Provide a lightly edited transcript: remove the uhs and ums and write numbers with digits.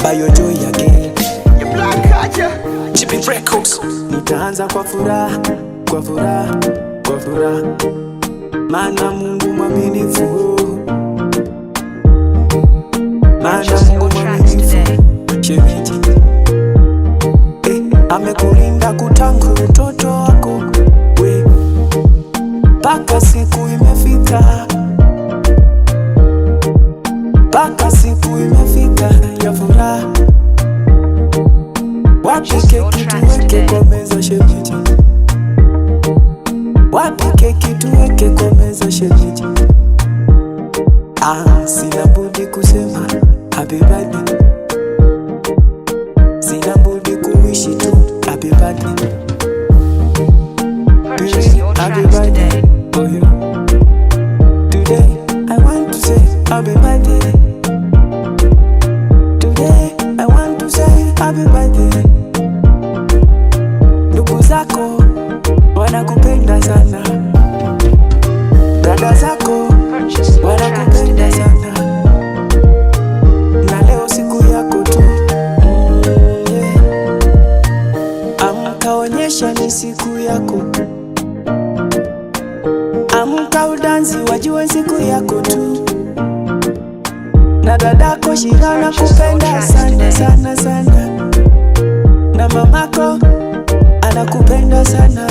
Bayo Joy again. Chipping Records. Nitaanza kwa furaha, kwa furaha, kwa furaha, maana Mungu mwaminifu, maana Mungu mwaminifu. Shemeji, amekulinda kutangu utoto wako we, mpaka siku imefika, mpaka siku imefika ya furaha. Wapi keki tuweke kwa meza shemeji, wapi keki tuweke kwa meza shemeji. Sina budi kusema happy birthday, sina budi kuishi tu happy birthday. Happy birthday for you. Today I want to say happy birthday. Today I want to say happy birthday. Ndugu zako wanakupenda sana, dada zako wanakupenda sana, na leo siku yako tu. Amka onyesha ni siku yako, amka udansi wajue siku yako tu, na dadako Shira nakupenda sana sana sana, na mamako anakupenda sana.